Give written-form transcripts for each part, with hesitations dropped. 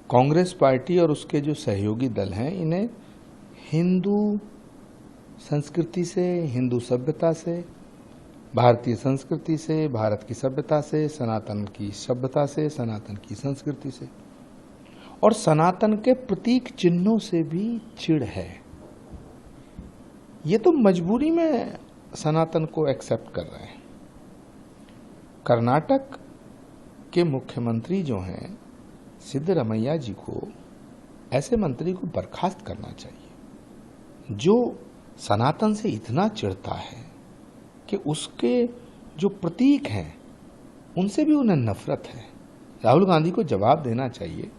Congress party और उसके जो सहयोगी दल हैं, इन्हें हिंदू संस्कृति से, हिंदू सभ्यता से, भारतीय संस्कृति से, भारत की सभ्यता से, सनातन की सभ्यता से, सनातन की संस्कृति से और सनातन के प्रतीक चिन्हों से भी चिढ़ है। ये तो मजबूरी में सनातन को एक्सेप्ट कर रहे हैं। कर्नाटक के मुख्यमंत्री जो हैं सिद्धरमैया जी को, ऐसे मंत्री को बर्खास्त करना चाहिए जो सनातन से इतना चिढ़ता है कि उसके जो प्रतीक हैं उनसे भी उन्हें नफरत है। राहुल गांधी को जवाब देना चाहिए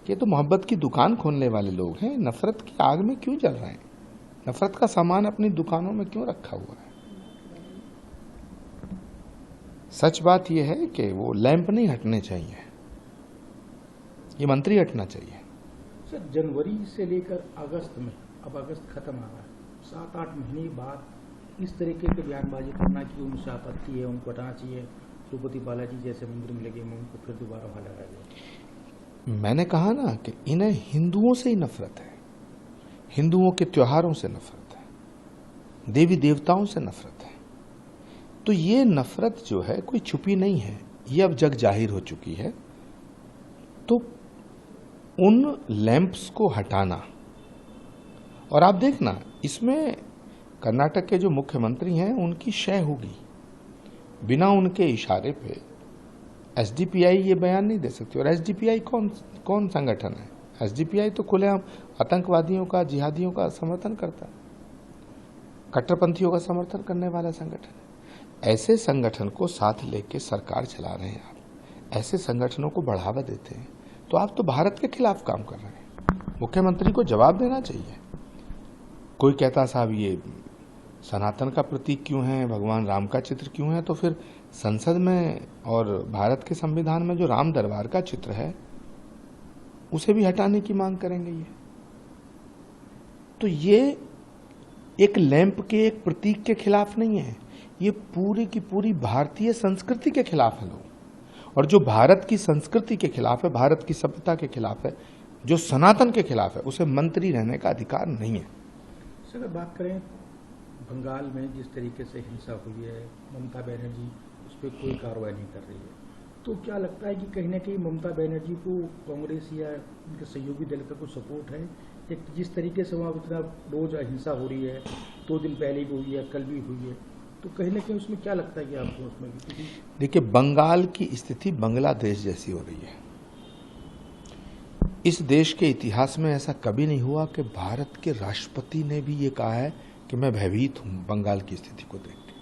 कि तो मोहब्बत की दुकान खोलने वाले लोग हैं, नफरत की आग में क्यों जल रहे हैं? नफरत का सामान अपनी दुकानों में क्यों रखा हुआ है? सच बात यह है कि वो लैंप नहीं हटने चाहिए, ये मंत्री हटना चाहिए। सर, जनवरी से लेकर अगस्त में, अब अगस्त खत्म आ रहा है, 7-8 महीने बाद इस तरीके की बयानबाजी करना कि उनसे आपत्ति है, उनको हटाना चाहिए, तिरुपति बालाजी जैसे मंदिर में लगे में उनको फिर दोबारा वहां लगाया जाए। मैंने कहा ना कि इन्हें हिंदुओं से ही नफरत है, हिंदुओं के त्योहारों से नफरत है, देवी देवताओं से नफरत है। तो ये नफरत जो है कोई छुपी नहीं है, ये अब जग जाहिर हो चुकी है। तो उन लैंप्स को हटाना, और आप देखना इसमें कर्नाटक के जो मुख्यमंत्री हैं उनकी शय होगी। बिना उनके इशारे पे एसडीपीआई ये बयान नहीं दे सकती। और एसडीपीआई कौन संगठन है? एसडीपीआई तो खुलेआम आतंकवादियों का, जिहादियों का समर्थन करता है, कट्टरपंथियों का समर्थन करने वाला संगठन है। ऐसे संगठन को साथ लेके सरकार चला रहे हैं आप, ऐसे संगठनों को बढ़ावा देते हैं, तो आप तो भारत के खिलाफ काम कर रहे हैं। मुख्यमंत्री को जवाब देना चाहिए। कोई कहता साहब ये सनातन का प्रतीक क्यों है, भगवान राम का चित्र क्यों है? तो फिर संसद में और भारत के संविधान में जो राम दरबार का चित्र है उसे भी हटाने की मांग करेंगे ये। तो ये एक लैंप के, एक प्रतीक के खिलाफ नहीं है, ये पूरी की पूरी भारतीय संस्कृति के खिलाफ है लोग। और जो भारत की संस्कृति के खिलाफ है, भारत की सभ्यता के खिलाफ है, जो सनातन के खिलाफ है, उसे मंत्री रहने का अधिकार नहीं है। सर, अगर बात करें बंगाल में जिस तरीके से हिंसा हुई है, ममता बनर्जी उस पर कोई कार्रवाई नहीं कर रही है, तो क्या लगता है कि कहीं ना कहीं ममता बनर्जी को कांग्रेस या उनके सहयोगी दल का कोई सपोर्ट है? एक जिस तरीके से वहाँ इतना रोज हिंसा हो रही है, 2 दिन पहले भी हुई है, कल भी हुई है, तो कहीं ना कहीं उसमें क्या लगता है कि आपको उसमें? देखिए, बंगाल की स्थिति बांग्लादेश जैसी हो रही है। इस देश के इतिहास में ऐसा कभी नहीं हुआ कि भारत के राष्ट्रपति ने भी ये कहा है कि मैं भयभीत हूं बंगाल की स्थिति को देख के,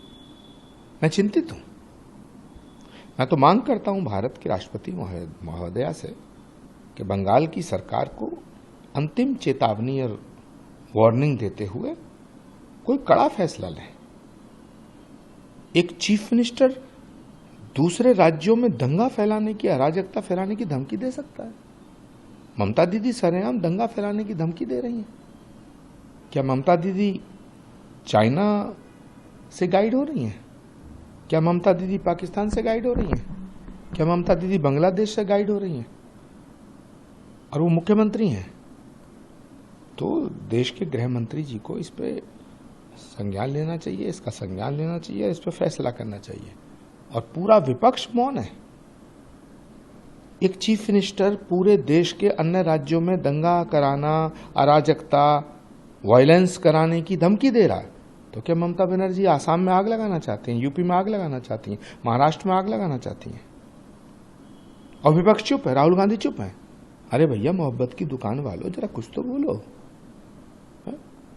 मैं चिंतित हूं। मैं तो मांग करता हूं भारत के राष्ट्रपति महोदया से कि बंगाल की सरकार को अंतिम चेतावनी और वार्निंग देते हुए कोई कड़ा फैसला लें। एक चीफ मिनिस्टर दूसरे राज्यों में दंगा फैलाने की, अराजकता फैलाने की धमकी दे सकता है? ममता दीदी सरेआम दंगा फैलाने की धमकी दे रही हैं। क्या ममता दीदी चाइना से गाइड हो रही हैं? क्या ममता दीदी पाकिस्तान से गाइड हो रही हैं? क्या ममता दीदी बांग्लादेश से गाइड हो रही हैं? और वो मुख्यमंत्री हैं। तो देश के गृह मंत्री जी को इस पे संज्ञान लेना चाहिए, इसका संज्ञान लेना चाहिए, इस पे फैसला करना चाहिए। और पूरा विपक्ष मौन है। एक चीफ मिनिस्टर पूरे देश के अन्य राज्यों में दंगा कराना, अराजकता, वायलेंस कराने की धमकी दे रहा है, तो क्या ममता बनर्जी आसाम में आग लगाना चाहती हैं, यूपी में आग लगाना चाहती हैं, महाराष्ट्र में आग लगाना चाहती हैं? और विपक्ष चुप है, राहुल गांधी चुप है। अरे भैया, मोहब्बत की दुकान वालों, जरा कुछ तो बोलो।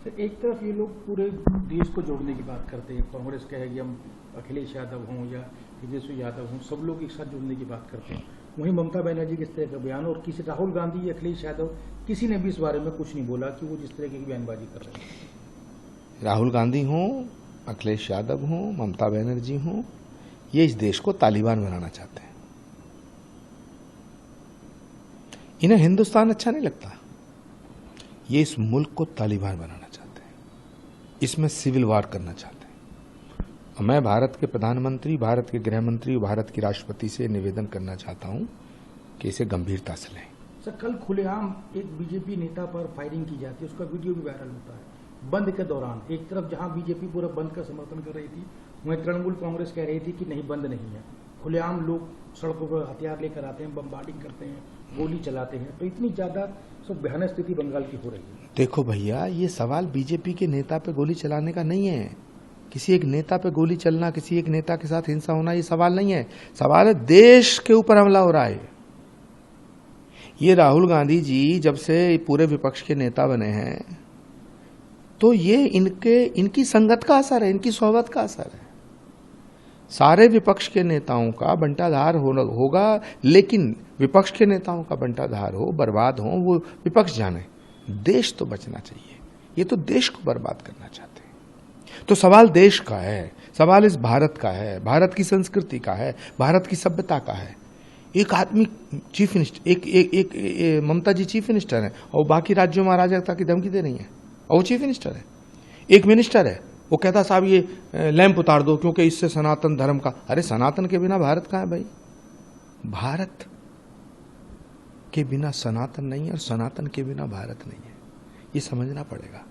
एक तरफ ये लोग पूरे देश को जोड़ने की बात करते हैं, कांग्रेस कहेगी हम अखिलेश यादव हों या तेजस्वी यादव हों, सब लोग एक साथ जुड़ने की बात करते हैं। वहीं ममता बनर्जी के इस तरह का बयान, और किसी राहुल गांधी या अखिलेश यादव किसी ने भी इस बारे में कुछ नहीं बोला कि वो जिस तरह की बयानबाजी कर रहे हैं। राहुल गांधी हों, अखिलेश यादव हों, ममता बनर्जी हों, ये इस देश को तालिबान बनाना चाहते हैं। इन्हें हिंदुस्तान अच्छा नहीं लगता, ये इस मुल्क को तालिबान बनाना चाहते हैं, इसमें सिविल वार करना चाहते हैं। और मैं भारत के प्रधानमंत्री, भारत के गृह मंत्री, भारत की राष्ट्रपति से निवेदन करना चाहता हूं कि इसे गंभीरता से लें। सर कल खुलेआम एक बीजेपी नेता पर फायरिंग की जाती है, उसका वीडियो भी वायरल होता है बंद के दौरान। एक तरफ जहां बीजेपी पूरा बंद का समर्थन कर रही थी, वहीं तृणमूल कांग्रेस कह रही थी कि नहीं बंद नहीं है। खुलेआम लोग सड़कों पर हथियार लेकर आते हैं, बमबार्डिंग करते हैं, गोली चलाते हैं। तो इतनी ज्यादा सब भयानक स्थिति बंगाल की हो रही है। देखो भैया, ये सवाल बीजेपी के नेता पे गोली चलाने का नहीं है। किसी एक नेता पे गोली चलना, किसी एक नेता के साथ हिंसा होना, ये सवाल नहीं है। सवाल है देश के ऊपर हमला हो रहा है। ये राहुल गांधी जी जब से पूरे विपक्ष के नेता बने हैं, तो ये इनकी संगत का असर है, इनकी सोहबत का असर है। सारे विपक्ष के नेताओं का बंटाधार होगा, लेकिन विपक्ष के नेताओं का बंटाधार हो, बर्बाद हो, वो विपक्ष जाने। देश तो बचना चाहिए। ये तो देश को बर्बाद करना चाहते हैं। तो सवाल देश का है, सवाल इस भारत का है, भारत की संस्कृति का है, भारत की सभ्यता का है। एक आदमी चीफ मिनिस्टर, एक ममता जी चीफ मिनिस्टर है और बाकी राज्यों में अराजकता की धमकी दे रही है, और वो चीफ मिनिस्टर है। एक मिनिस्टर है, वो कहता साहब ये लैंप उतार दो क्योंकि इससे सनातन धर्म का। अरे सनातन के बिना भारत कहाँ है भाई? भारत के बिना सनातन नहीं है और सनातन के बिना भारत नहीं है। ये समझना पड़ेगा।